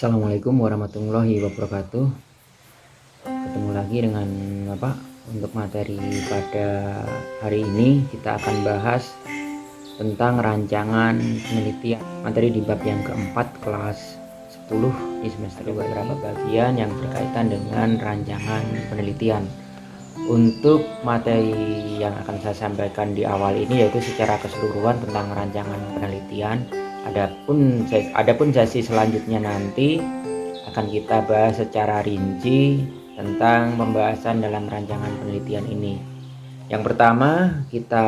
Assalamualaikum warahmatullahi wabarakatuh. Ketemu lagi dengan Bapak untuk materi pada hari ini. Kita akan bahas tentang rancangan penelitian. Materi di bab yang keempat kelas 10 di semester 2, beberapa bagian yang berkaitan dengan rancangan penelitian. Untuk materi yang akan saya sampaikan di awal ini yaitu secara keseluruhan tentang rancangan penelitian. Adapun sesi selanjutnya nanti akan kita bahas secara rinci tentang pembahasan dalam rancangan penelitian ini. Yang pertama kita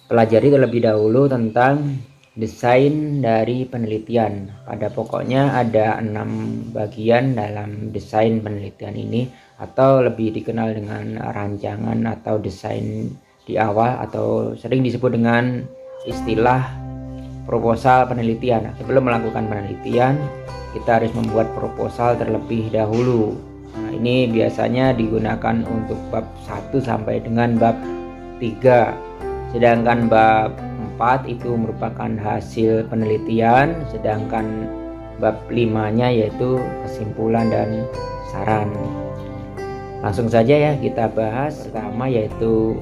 pelajari terlebih dahulu tentang desain dari penelitian. Pada pokoknya ada 6 bagian dalam desain penelitian ini, atau lebih dikenal dengan rancangan atau desain di awal, atau sering disebut dengan istilah proposal penelitian. Sebelum melakukan penelitian, kita harus membuat proposal terlebih dahulu. Nah, ini biasanya digunakan untuk bab 1 sampai dengan bab 3. Sedangkan bab 4 itu merupakan hasil penelitian, sedangkan bab 5-nya yaitu kesimpulan dan saran. Langsung saja ya kita bahas. Pertama yaitu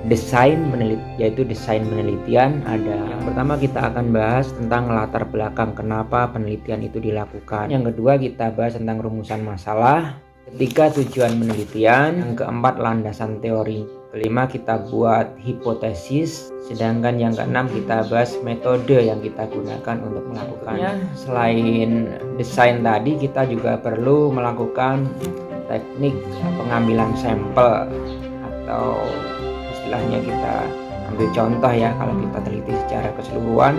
desain penelitian. Yang pertama kita akan bahas tentang latar belakang kenapa penelitian itu dilakukan. Yang kedua kita bahas tentang rumusan masalah. Ketiga tujuan penelitian. Yang keempat landasan teori. Kelima kita buat hipotesis. Sedangkan yang keenam kita bahas metode yang kita gunakan untuk melakukannya. Selain desain tadi, kita juga perlu melakukan teknik pengambilan sampel, atau istilahnya kita ambil contoh ya. Kalau kita teliti secara keseluruhan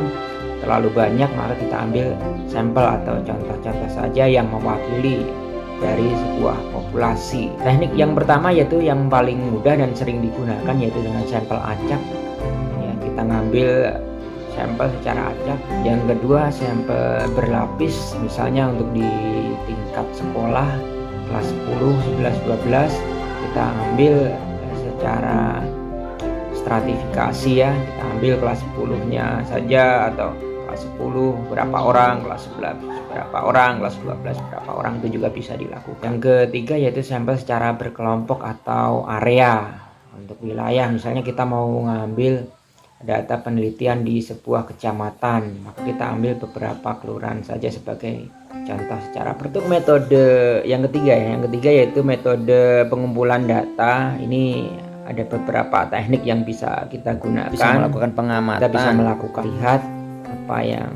terlalu banyak, maka kita ambil sampel atau contoh-contoh saja yang mewakili dari sebuah populasi. Teknik yang pertama yaitu yang paling mudah dan sering digunakan yaitu dengan sampel acak ya, kita ngambil sampel secara acak. Yang kedua sampel berlapis, misalnya untuk di tingkat sekolah kelas 10, 11, 12 kita ambil secara stratifikasi ya, kita ambil kelas 10-nya saja, atau kelas 10 berapa orang, kelas 11 berapa orang, kelas 12 berapa orang, itu juga bisa dilakukan. Yang ketiga yaitu sampel secara berkelompok atau area. Untuk wilayah, misalnya kita mau ngambil data penelitian di sebuah kecamatan, maka kita ambil beberapa kelurahan saja sebagai contoh secara untuk metode yang ketiga yaitu metode pengumpulan data. Ini ada beberapa teknik yang bisa kita gunakan. Bisa melakukan pengamatan, kita bisa melakukan lihat apa yang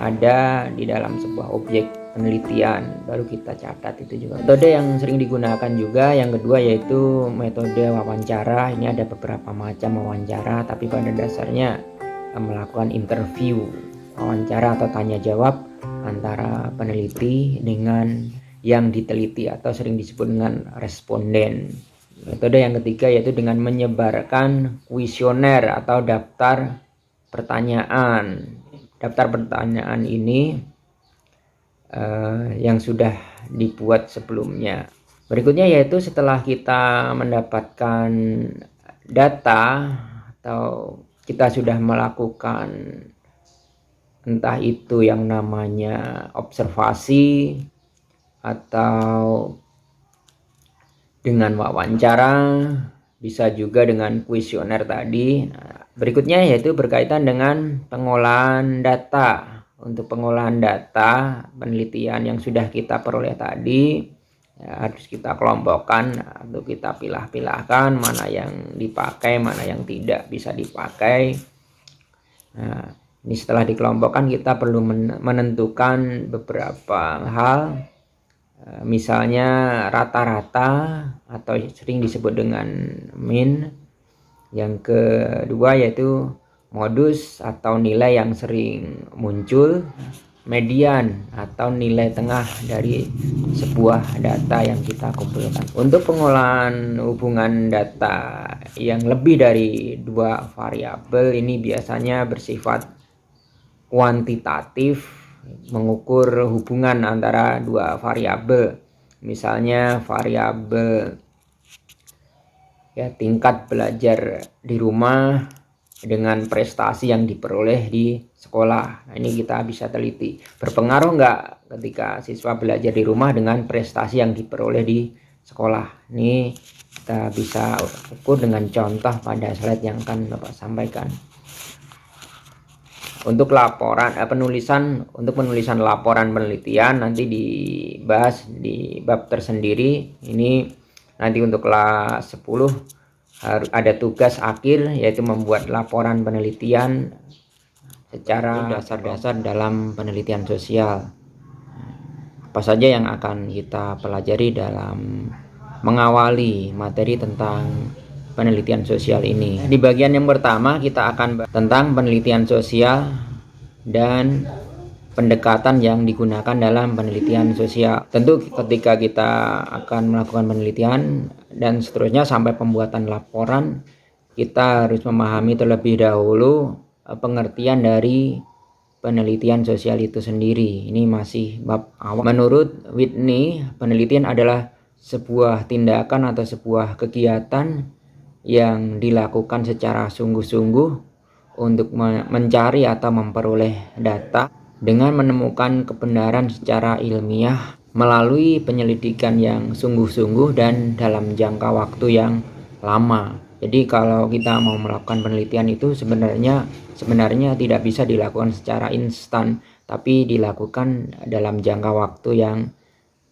ada di dalam sebuah objek penelitian, baru kita catat. Itu juga metode yang sering digunakan juga. Yang kedua yaitu metode wawancara. Ini ada beberapa macam wawancara, tapi pada dasarnya melakukan interview, wawancara atau tanya jawab antara peneliti dengan yang diteliti, atau sering disebut dengan responden. Metode yang ketiga yaitu dengan menyebarkan kuesioner atau daftar pertanyaan. Daftar pertanyaan ini yang sudah dibuat sebelumnya. Berikutnya yaitu setelah kita mendapatkan data atau kita sudah melakukan entah itu yang namanya observasi atau dengan wawancara, bisa juga dengan kuesioner tadi. Nah, berikutnya yaitu berkaitan dengan pengolahan data. Untuk pengolahan data penelitian yang sudah kita peroleh tadi ya, harus kita kelompokkan atau kita pilah-pilahkan mana yang dipakai, mana yang tidak bisa dipakai. Nah, ini setelah dikelompokkan kita perlu menentukan beberapa hal, misalnya rata-rata atau sering disebut dengan mean. Yang kedua yaitu modus atau nilai yang sering muncul, median atau nilai tengah dari sebuah data yang kita kumpulkan. Untuk pengolahan hubungan data yang lebih dari 2 variabel ini biasanya bersifat kuantitatif, mengukur hubungan antara 2 variabel. Misalnya variabel ya tingkat belajar di rumah dengan prestasi yang diperoleh di sekolah. Nah, ini kita bisa teliti. Berpengaruh nggak ketika siswa belajar di rumah dengan prestasi yang diperoleh di sekolah? Ini kita bisa ukur dengan contoh pada slide yang akan Bapak sampaikan. Untuk penulisan laporan penelitian nanti dibahas di bab tersendiri. Ini nanti untuk kelas 10 harus ada tugas akhir, yaitu membuat laporan penelitian secara dasar-dasar dalam penelitian sosial. Apa saja yang akan kita pelajari dalam mengawali materi tentang penelitian sosial ini. Di bagian yang pertama kita akan bahas tentang penelitian sosial dan pendekatan yang digunakan dalam penelitian sosial. Tentu ketika kita akan melakukan penelitian dan seterusnya sampai pembuatan laporan, kita harus memahami terlebih dahulu pengertian dari penelitian sosial itu sendiri. Ini masih bab awal. Menurut Whitney, penelitian adalah sebuah tindakan atau sebuah kegiatan yang dilakukan secara sungguh-sungguh untuk mencari atau memperoleh data dengan menemukan kebenaran secara ilmiah melalui penyelidikan yang sungguh-sungguh dan dalam jangka waktu yang lama. Jadi kalau kita mau melakukan penelitian itu sebenarnya tidak bisa dilakukan secara instan, tapi dilakukan dalam jangka waktu yang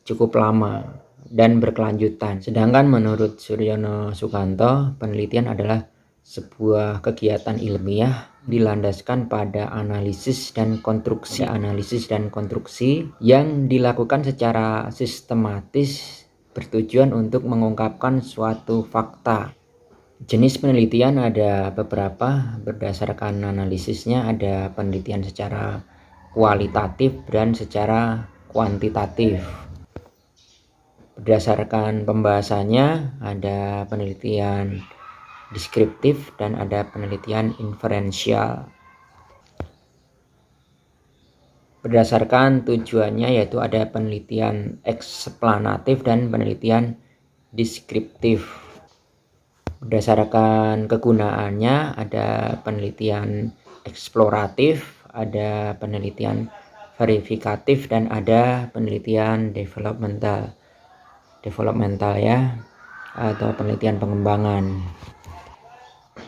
cukup lama dan berkelanjutan. Sedangkan menurut Suryono Sukanto, penelitian adalah sebuah kegiatan ilmiah dilandaskan pada analisis dan konstruksi yang dilakukan secara sistematis bertujuan untuk mengungkapkan suatu fakta. Jenis penelitian ada beberapa berdasarkan analisisnya, ada penelitian secara kualitatif dan secara kuantitatif. Berdasarkan pembahasannya ada penelitian deskriptif dan ada penelitian inferensial. Berdasarkan tujuannya yaitu ada penelitian eksplanatif dan penelitian deskriptif. Berdasarkan kegunaannya ada penelitian eksploratif, ada penelitian verifikatif dan ada penelitian developmental ya, atau penelitian pengembangan.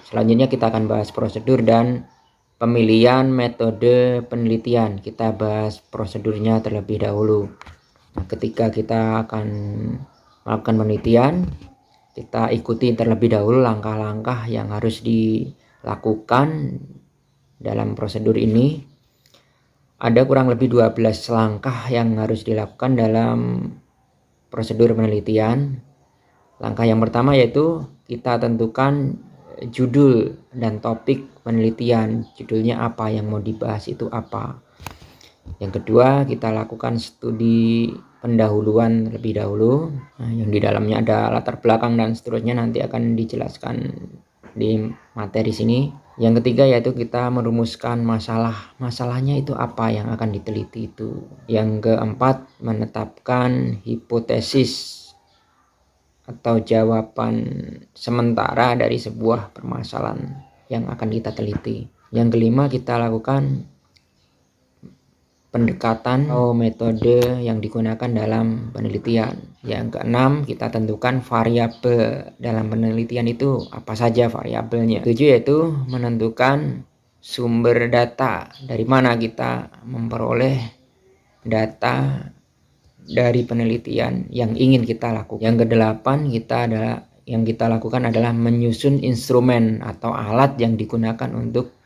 Selanjutnya kita akan bahas prosedur dan pemilihan metode penelitian. Kita bahas prosedurnya terlebih dahulu. Nah, ketika kita akan melakukan penelitian, kita ikuti terlebih dahulu langkah-langkah yang harus dilakukan dalam prosedur ini. Ada kurang lebih 12 langkah yang harus dilakukan dalam prosedur penelitian. Langkah yang pertama yaitu kita tentukan judul dan topik penelitian. Judulnya apa, yang mau dibahas itu apa. Yang kedua, kita lakukan studi pendahuluan lebih dahulu. Nah, yang di dalamnya ada latar belakang dan seterusnya, nanti akan dijelaskan di materi sini. Yang ketiga yaitu kita merumuskan masalahnya itu apa yang akan diteliti itu. Yang keempat, menetapkan hipotesis atau jawaban sementara dari sebuah permasalahan yang akan kita teliti. Yang kelima, kita lakukan pendekatan atau metode yang digunakan dalam penelitian. Yang keenam, kita tentukan variabel dalam penelitian itu apa saja variabelnya. Tujuh yaitu menentukan sumber data, dari mana kita memperoleh data dari penelitian yang ingin kita lakukan. Yang kedelapan, yang kita lakukan adalah menyusun instrumen atau alat yang digunakan untuk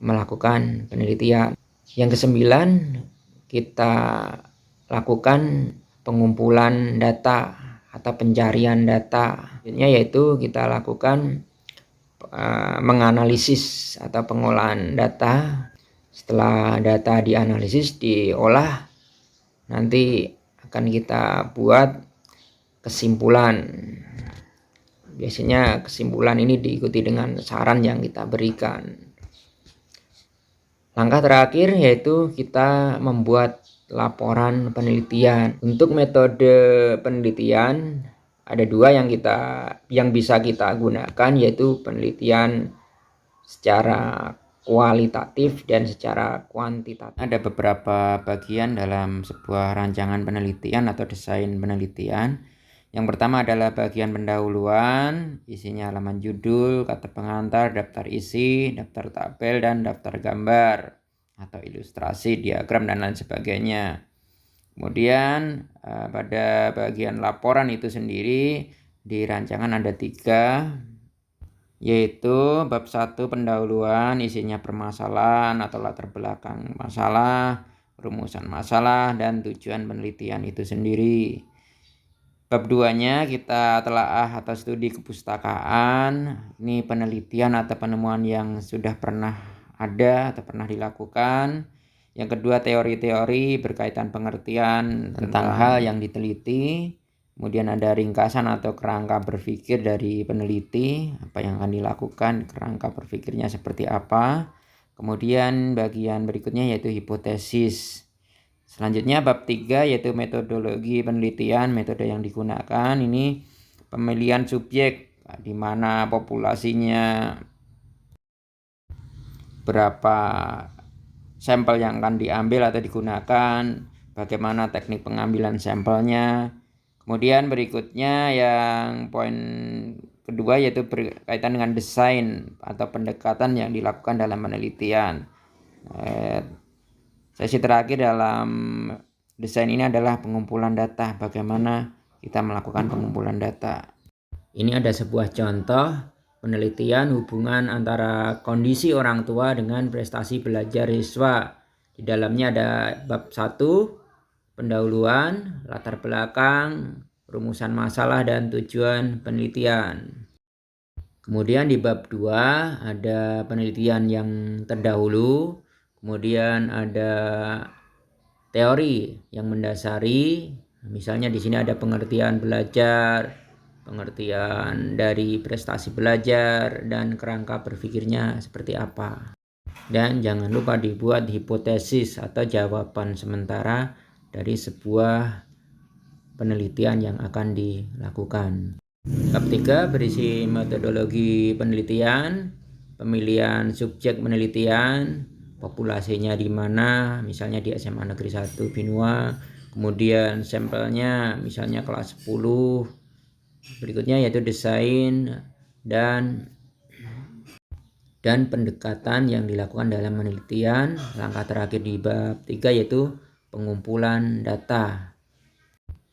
melakukan penelitian. Yang kesembilan, kita lakukan pengumpulan data atau pencarian data. Yaitu kita lakukan menganalisis atau pengolahan data. Setelah data dianalisis, diolah, nanti akan kita buat kesimpulan. Biasanya kesimpulan ini diikuti dengan saran yang kita berikan. Langkah terakhir yaitu kita membuat laporan penelitian. Untuk metode penelitian ada dua yang bisa kita gunakan, yaitu penelitian secara kualitatif dan secara kuantitatif. Ada beberapa bagian dalam sebuah rancangan penelitian atau desain penelitian. Yang pertama adalah bagian pendahuluan, isinya halaman judul, kata pengantar, daftar isi, daftar tabel, dan daftar gambar atau ilustrasi, diagram, dan lain sebagainya. Kemudian pada bagian laporan itu sendiri di rancangan ada 3, yaitu bab 1 pendahuluan, isinya permasalahan atau latar belakang masalah, rumusan masalah, dan tujuan penelitian itu sendiri. Bab 2-nya kita telaah atau studi kepustakaan. Ini penelitian atau penemuan yang sudah pernah ada atau pernah dilakukan. Yang kedua, teori-teori berkaitan pengertian tentang hal yang diteliti. Kemudian ada ringkasan atau kerangka berpikir dari peneliti, apa yang akan dilakukan, kerangka berpikirnya seperti apa. Kemudian bagian berikutnya yaitu hipotesis. Selanjutnya bab 3 yaitu metodologi penelitian, metode yang digunakan. Ini pemilihan subjek, di mana populasinya, berapa sampel yang akan diambil atau digunakan, bagaimana teknik pengambilan sampelnya. Kemudian berikutnya yang poin kedua yaitu berkaitan dengan desain atau pendekatan yang dilakukan dalam penelitian. Sesi terakhir dalam desain ini adalah pengumpulan data, bagaimana kita melakukan pengumpulan data. Ini ada sebuah contoh penelitian hubungan antara kondisi orang tua dengan prestasi belajar siswa. Di dalamnya ada bab 1, pendahuluan, latar belakang, rumusan masalah, dan tujuan penelitian. Kemudian di bab 2 ada penelitian yang terdahulu, kemudian ada teori yang mendasari, misalnya di sini ada pengertian belajar, pengertian dari prestasi belajar, dan kerangka berpikirnya seperti apa. Dan jangan lupa dibuat hipotesis atau jawaban sementara dari sebuah penelitian yang akan dilakukan. Bab 3 berisi metodologi penelitian, pemilihan subjek penelitian, populasinya di mana, misalnya di SMA Negeri 1 Binua, kemudian sampelnya misalnya kelas 10. Berikutnya yaitu desain dan pendekatan yang dilakukan dalam penelitian. Langkah terakhir di bab 3 yaitu pengumpulan data.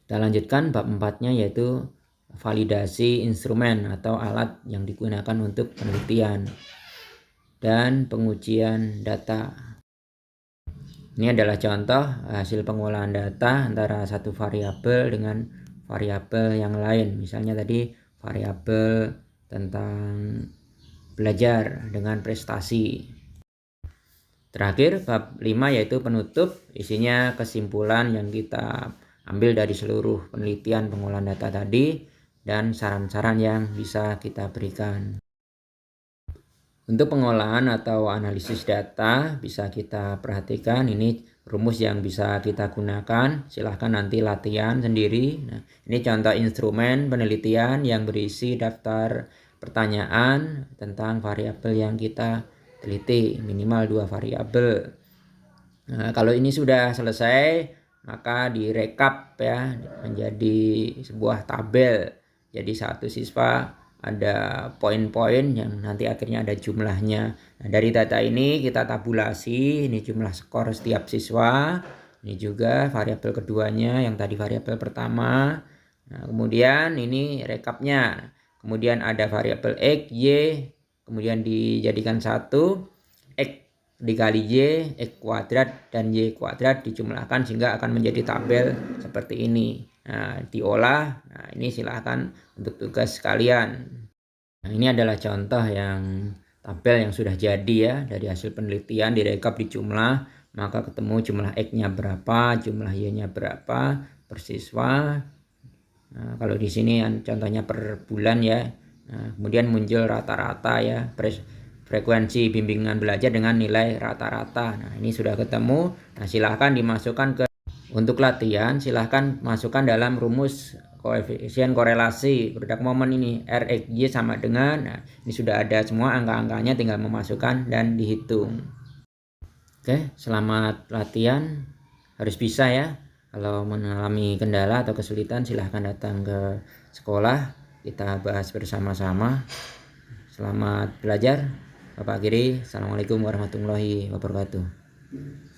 Kita lanjutkan bab 4-nya yaitu validasi instrumen atau alat yang digunakan untuk penelitian dan pengujian data. Ini adalah contoh hasil pengolahan data antara satu variabel dengan variabel yang lain. Misalnya tadi variabel tentang belajar dengan prestasi. Terakhir bab 5 yaitu penutup, isinya kesimpulan yang kita ambil dari seluruh penelitian pengolahan data tadi dan saran-saran yang bisa kita berikan. Untuk pengolahan atau analisis data bisa kita perhatikan, ini rumus yang bisa kita gunakan. Silahkan nanti latihan sendiri. Nah, ini contoh instrumen penelitian yang berisi daftar pertanyaan tentang variabel yang kita teliti, minimal 2 variabel. Nah, kalau ini sudah selesai, maka direkap ya menjadi sebuah tabel. Jadi satu siswa ada poin-poin yang nanti akhirnya ada jumlahnya. Nah, dari data ini kita tabulasi, ini jumlah skor setiap siswa. Ini juga variabel keduanya, yang tadi variabel pertama. Nah, kemudian ini rekapnya. Kemudian ada variabel X, Y, kemudian dijadikan 1, X dikali Y, X kuadrat, dan Y kuadrat dijumlahkan sehingga akan menjadi tabel seperti ini. Nah, diolah. Nah, ini silahkan untuk tugas kalian. Nah, ini adalah contoh yang tabel yang sudah jadi ya, dari hasil penelitian direkap dijumlah, maka ketemu jumlah X-nya berapa, jumlah Y-nya berapa per siswa. Nah, kalau di sini contohnya per bulan ya. Nah, kemudian muncul rata-rata ya, frekuensi bimbingan belajar dengan nilai rata-rata. Nah, ini sudah ketemu. Nah, silahkan dimasukkan ke, untuk latihan silahkan masukkan dalam rumus koefisien korelasi produk momen ini RxY sama dengan, nah ini sudah ada semua angka-angkanya, tinggal memasukkan dan dihitung. Oke, selamat latihan, harus bisa ya. Kalau mengalami kendala atau kesulitan silahkan datang ke sekolah, kita bahas bersama-sama. Selamat belajar. Bapak akhiri, Assalamualaikum warahmatullahi wabarakatuh.